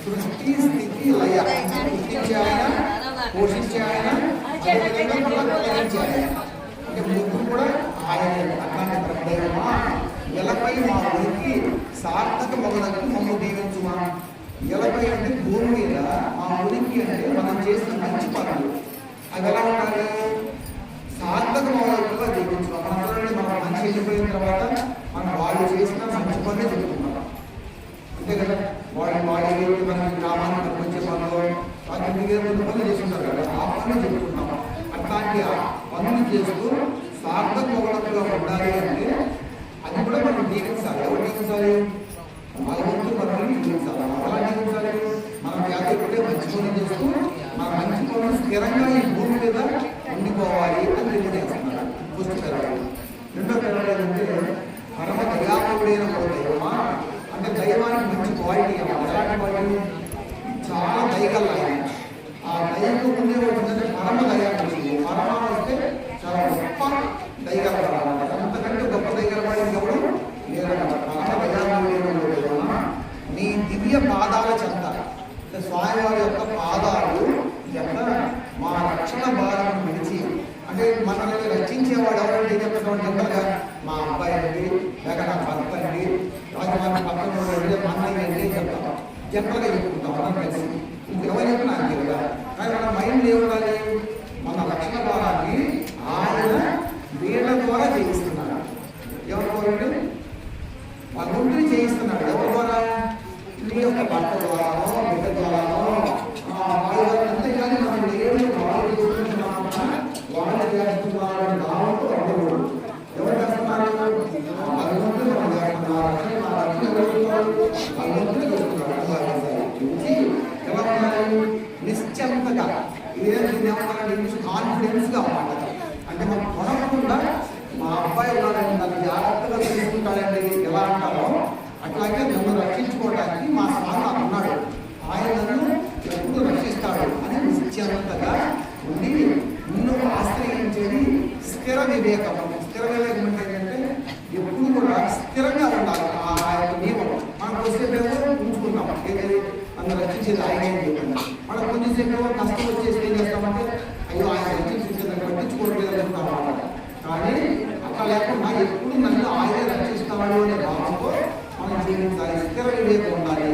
సృష్టి స్థితి లయ సృష్టించే ఆయన, పోషించే ఆయన, అంటే ముగ్గురు కూడా ఆయన. అట్లాంటి ప్రభుదేవమా ఎలపై మా ఉనికి సార్థక మొదలకు మమ్మల్ని దీవించుమా. ఎలపై అంటే భూమి మీద, మా ఉనికి అంటే మనం చేసిన మంచి పనులు అవి ఎలా ఉండాలి? సార్థక మొదలుగా దీవించుమా. మనం మంచి వెళ్ళిపోయిన తర్వాత మనం వాళ్ళు చేసిన మంచి పనులే చెప్పుకుంటాం, అంతే కదా. వాళ్ళు మనకి గ్రామానికి వచ్చే పనులు పనులు చేస్తుంటారు కదా, ఆ పనులు చెప్పుకుంటాం. అట్లాంటి పనులు చేస్తూ సార్థక మొదలుగా ఉండాలి అంటే అది కూడా మనం జీవించాలి. ఎవరు జీవించాలి? భగవంతుడు మనల్ని జీవించాలి. ఎలా జీవించాలి? మనం యాదకుంటే మంచి పనులు చేస్తూ మన మంచి పనులు స్థిరంగా ఈ భూమి మీద ఉండిపోవాలి అని తెలియజేస్తున్నారు పుస్తకాలు. రెండో పేరు ఏంటంటే పరమ దయాళుడైన దైవమా, అంటే దైవానికి మంచి క్వాలిటీ. ఎలాంటి క్వాలిటీ? చాలా దయగల ఆయన. ఆ దయకు ఉండే ఏంటంటే పరమ దయాళుడు. పరమ అంటే చాలా గొప్ప దయగల, అంతకంటే గొప్ప దయగల వాడికి ఎవరు లేదన్నమాట. పరమ దయాళుడైన దైవమా, నీ దివ్య పాదాల చెంత, స్వామివారి యొక్క పాదాలు చెంత మా రక్షణ భారం విడిచి, అంటే మనల్ని రక్షించేవాడు ఎవరంటే చెప్తాడు జనరల్గా మా అబ్బాయి అండి, లేక నా భర్త అండి, లేక మన పక్కన మన అండి చెప్తాం, జనరల్గా చెప్పుకుంటాం మనం కలిసి. ఎవరు చెప్పినా అంతే కదా. కానీ మన మైండ్ ఏముండాలి? మన రక్షణ భారాన్ని ఆయన వీళ్ళ ద్వారా చేయిస్తున్నాడు. ఎవరి ద్వారా? భగవంతుని చేయిస్తున్నాడు. ఎవరి ద్వారా? నీ యొక్క భర్త ద్వారానో, బిడ్డ ద్వారానో, అంతేకాని మనం దేవుడు వాళ్ళు చేస్తున్నాం, వాళ్ళు చేస్తున్నారు నామకు అడ్డకూడదు. ఎవరు చేస్తున్నారు? భగవంతుడు మనం చేస్తున్నారు. భగవంతుడు చేస్తున్నాడు. ఎలా ఉండాలి? నిశ్చంతగా, ఇదేమన్నా కాన్ఫిడెన్స్గా ఉండాలి. అంటే మనం కొనకుండా మా అబ్బాయి ఉన్నాడండి, నన్ను జాగ్రత్తగా తీసుకుంటాడండి ఎలా అంటారో అట్లాగే నన్ను రక్షించుకోవడానికి మా స్వామి ఉన్నాడు, ఆయన నన్ను ఎప్పుడు రక్షిస్తాడు అని నిశ్చంతగా ఉండి నిన్ను ఆశ్రయించేది స్థిర వివేకం. స్థిర వివేకం అంటే ఏంటంటే ఎప్పుడు కూడా స్థిరంగా ఉండాలి. ఆ యొక్క నియమం మనం కొద్దిసేపు ఉంచుకుంటాం, ఏదైతే నన్ను రక్షించేది ఆయన ఏం చెప్పండి. మనం కొంచెంసేపు కష్టం వచ్చేసి ఏం చేస్తామంటే అయ్యో ఆయన రక్షించేది పట్టించుకోవట్లేదు చెప్తాం అన్నమాట. కానీ అట్లా లేకుండా ఎప్పుడు నన్ను ఆయనే రక్షిస్తాడు అనే భావంతో మనం జీవించాలి. స్థిర వివేకం ఉండాలి.